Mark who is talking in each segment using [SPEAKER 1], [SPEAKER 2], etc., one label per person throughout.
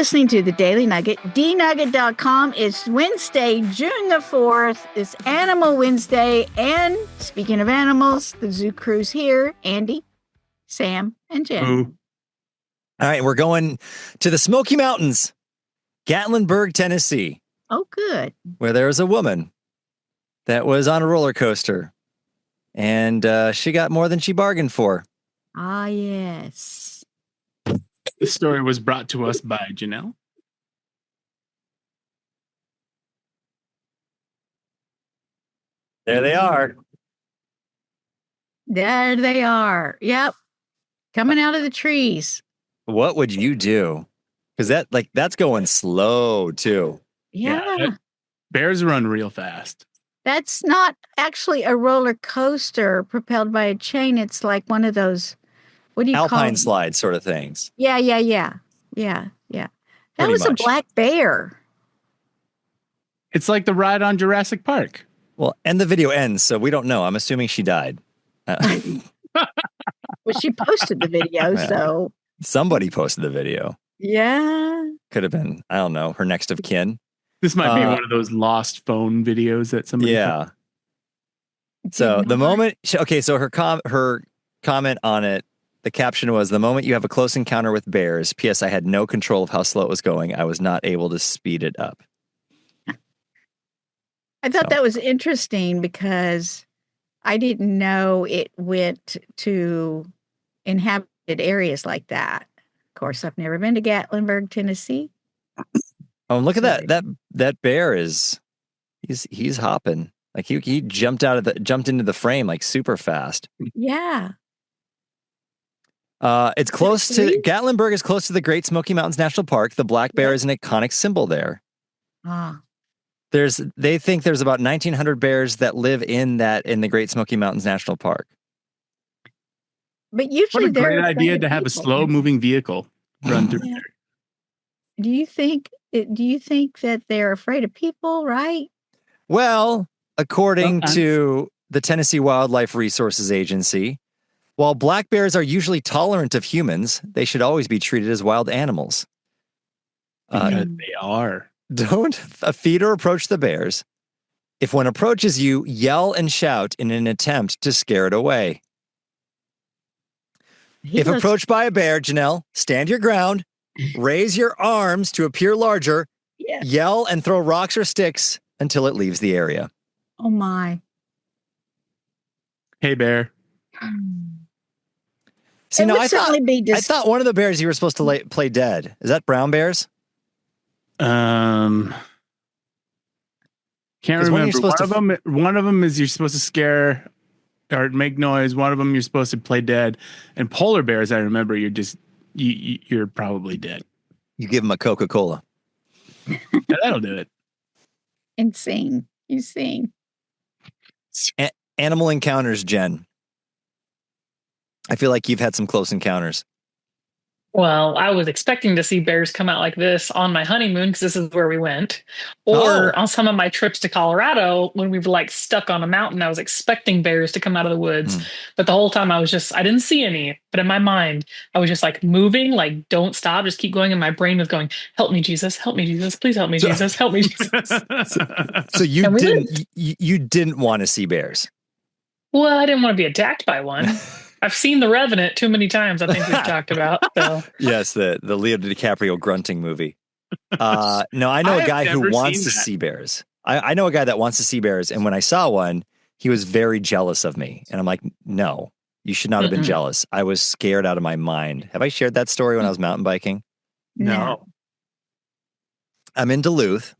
[SPEAKER 1] listening to The Daily Nugget, dnugget.com. It's Wednesday, June the 4th. It's Animal Wednesday. And speaking of animals, the zoo crew's here. Andy, Sam, and Jen.
[SPEAKER 2] Ooh. All right, we're going to the Smoky Mountains, Gatlinburg, Tennessee.
[SPEAKER 1] Oh, good.
[SPEAKER 2] Where there was a woman that was on a roller coaster. And she got more than she bargained for.
[SPEAKER 1] Ah, yes.
[SPEAKER 3] The story was brought to us by Janelle.
[SPEAKER 2] There they are.
[SPEAKER 1] There they are. Yep. Coming out of the trees.
[SPEAKER 2] What would you do? Because that's going slow, too.
[SPEAKER 1] Yeah.
[SPEAKER 3] Bears run real fast.
[SPEAKER 1] That's not actually a roller coaster propelled by a chain. It's like one of those, what do you call
[SPEAKER 2] Alpine
[SPEAKER 1] it?
[SPEAKER 2] slide sort of things.
[SPEAKER 1] Yeah. That
[SPEAKER 2] Pretty
[SPEAKER 1] was
[SPEAKER 2] much.
[SPEAKER 1] a black bear.
[SPEAKER 3] It's like the ride on Jurassic Park.
[SPEAKER 2] Well, and the video ends, so we don't know. I'm assuming she died.
[SPEAKER 1] Well, she posted the video,
[SPEAKER 2] Yeah.
[SPEAKER 1] so.
[SPEAKER 2] Somebody posted the video.
[SPEAKER 1] Yeah.
[SPEAKER 2] Could have been, I don't know, her next of kin.
[SPEAKER 3] This might be one of those lost phone videos that somebody.
[SPEAKER 2] Yeah. So the moment, so her comment on it, the caption was, "The moment you have a close encounter with bears, P.S. I had no control of how slow it was going. I was not able to speed it up."
[SPEAKER 1] I thought that was interesting because I didn't know it went to inhabited areas like that. Of course, I've never been to Gatlinburg, Tennessee.
[SPEAKER 2] Oh, and look at that bear he's hopping. Like he jumped into the frame like super fast.
[SPEAKER 1] Yeah.
[SPEAKER 2] It's close to Gatlinburg is close to the Great Smoky Mountains National Park. The black bear is an iconic symbol there.
[SPEAKER 1] Ah.
[SPEAKER 2] They think there's about 1,900 bears that live in the Great Smoky Mountains National Park.
[SPEAKER 1] But usually,
[SPEAKER 3] what a great idea to have a slow-moving vehicle run through there.
[SPEAKER 1] Do you think that they're afraid of people? Right.
[SPEAKER 2] Well, according to the Tennessee Wildlife Resources Agency, while black bears are usually tolerant of humans, they should always be treated as wild animals.
[SPEAKER 3] Because they are.
[SPEAKER 2] Don't feed or approach the bears. If one approaches you, yell and shout in an attempt to scare it away. If approached by a bear, Janelle, stand your ground, raise your arms to appear larger, yell and throw rocks or sticks until it leaves the area.
[SPEAKER 1] Oh, my.
[SPEAKER 3] Hey, bear.
[SPEAKER 2] See, no, I thought one of the bears you were supposed to play dead. Is that brown bears?
[SPEAKER 3] Can't remember. One of them is you're supposed to scare or make noise. One of them you're supposed to play dead. And polar bears, I remember, you're probably dead.
[SPEAKER 2] You give them a Coca-Cola.
[SPEAKER 3] That'll do it.
[SPEAKER 1] And sing. You sing.
[SPEAKER 2] Animal encounters, Jen. I feel like you've had some close encounters.
[SPEAKER 4] Well, I was expecting to see bears come out like this on my honeymoon because this is where we went. Or on some of my trips to Colorado when we were like stuck on a mountain, I was expecting bears to come out of the woods. But the whole time I didn't see any. But in my mind, I was just like moving, like don't stop, just keep going. And my brain was going, help me, Jesus, please help me, Jesus, help me, Jesus.
[SPEAKER 2] So you didn't want to see bears?
[SPEAKER 4] Well, I didn't want to be attacked by one. I've seen The Revenant too many times. I think we've talked about. So.
[SPEAKER 2] Yes, the Leonardo DiCaprio grunting movie. No, I know a guy who wants to see bears. I know a guy that wants to see bears, and when I saw one, he was very jealous of me. And I'm like, no, you should not have been jealous. I was scared out of my mind. Have I shared that story when I was mountain biking?
[SPEAKER 3] No.
[SPEAKER 2] I'm in Duluth,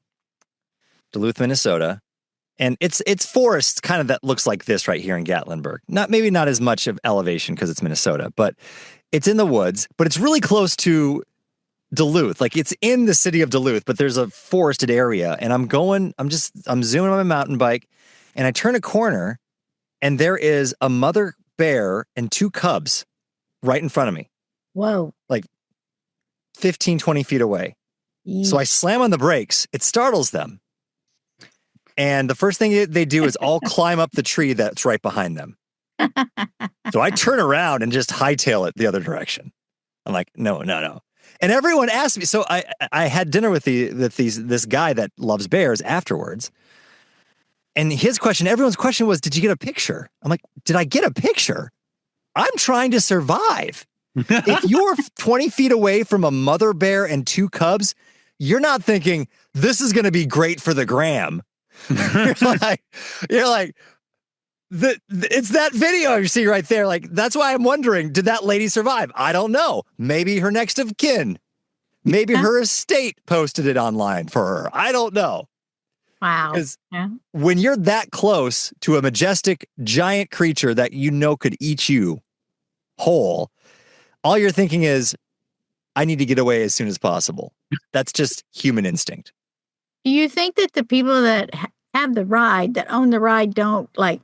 [SPEAKER 2] Minnesota. And it's forest kind of that looks like this right here in Gatlinburg. Maybe not as much of elevation because it's Minnesota, but it's in the woods, but it's really close to Duluth. Like it's in the city of Duluth, but there's a forested area. And I'm zooming on my mountain bike and I turn a corner and there is a mother bear and two cubs right in front of me.
[SPEAKER 1] Whoa.
[SPEAKER 2] Like 15, 20 feet away. So I slam on the brakes. It startles them. And the first thing they do is all climb up the tree that's right behind them. So I turn around and just hightail it the other direction. I'm like, no. And everyone asked me. So I had dinner with this guy that loves bears afterwards. And everyone's question was, did you get a picture? I'm like, did I get a picture? I'm trying to survive. If you're 20 feet away from a mother bear and 2 cubs, you're not thinking this is going to be great for the gram. you're like, it's that video you see right there. Like, that's why I'm wondering, did that lady survive? I don't know. Maybe her next of kin. Maybe her estate posted it online for her. I don't know.
[SPEAKER 1] Wow.
[SPEAKER 2] Because when you're that close to a majestic giant creature that you know could eat you whole, all you're thinking is, I need to get away as soon as possible. That's just human instinct.
[SPEAKER 1] Do you think that the people that have the ride, that own the ride, don't like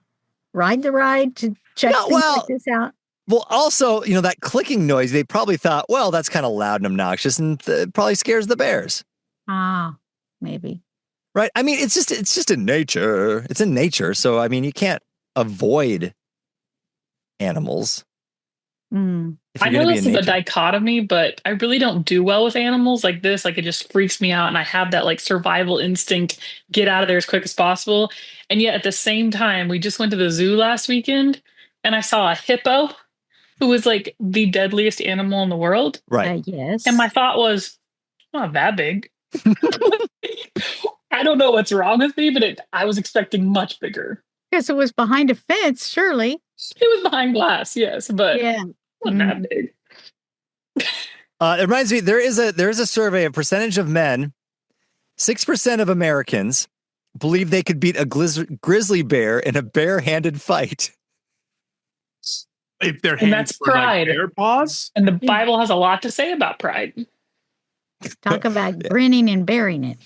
[SPEAKER 1] ride the ride to check things like this out?
[SPEAKER 2] Well, also, that clicking noise, they probably thought, well, that's kind of loud and obnoxious and it probably scares the bears.
[SPEAKER 1] Ah, maybe.
[SPEAKER 2] Right. I mean, it's just in nature. It's in nature. So, I mean, you can't avoid animals.
[SPEAKER 4] I know this is a dichotomy, but I really don't do well with animals like this. Like, it just freaks me out. And I have that like survival instinct, get out of there as quick as possible. And yet at the same time, we just went to the zoo last weekend and I saw a hippo who was like the deadliest animal in the world.
[SPEAKER 2] Right.
[SPEAKER 1] Yes.
[SPEAKER 4] And my thought was, not that big. I don't know what's wrong with me, but I was expecting much bigger.
[SPEAKER 1] Because it was behind a fence, surely.
[SPEAKER 4] It was behind glass, yes, but
[SPEAKER 1] yeah.
[SPEAKER 4] Not that big.
[SPEAKER 2] It reminds me, there is a survey of percentage of men. 6% of Americans believe they could beat a grizzly bear in a bare-handed fight.
[SPEAKER 3] If their
[SPEAKER 4] and that's
[SPEAKER 3] hands were
[SPEAKER 4] pride.
[SPEAKER 3] Like bear paws.
[SPEAKER 4] And the Bible has a lot to say about pride.
[SPEAKER 1] Talk about grinning and bearing it.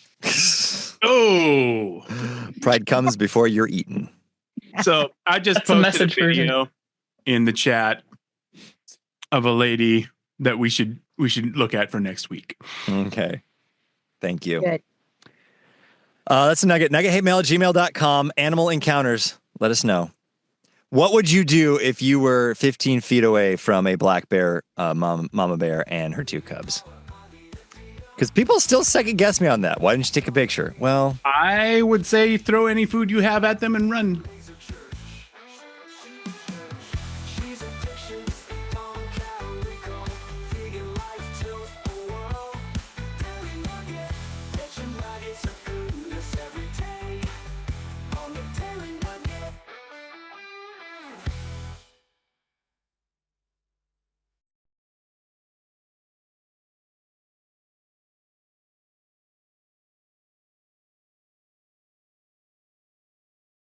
[SPEAKER 3] Oh,
[SPEAKER 2] pride comes before you're eaten.
[SPEAKER 3] So I just posted a video in the chat of a lady that we should look at for next week.
[SPEAKER 2] Okay. Thank you.
[SPEAKER 1] Good.
[SPEAKER 2] That's a nugget. NuggetHateMail@gmail.com. Animal encounters. Let us know. What would you do if you were 15 feet away from a black bear, mama bear, and her 2 cubs? Because people still second guess me on that. Why didn't you take a picture? Well,
[SPEAKER 3] I would say throw any food you have at them and run.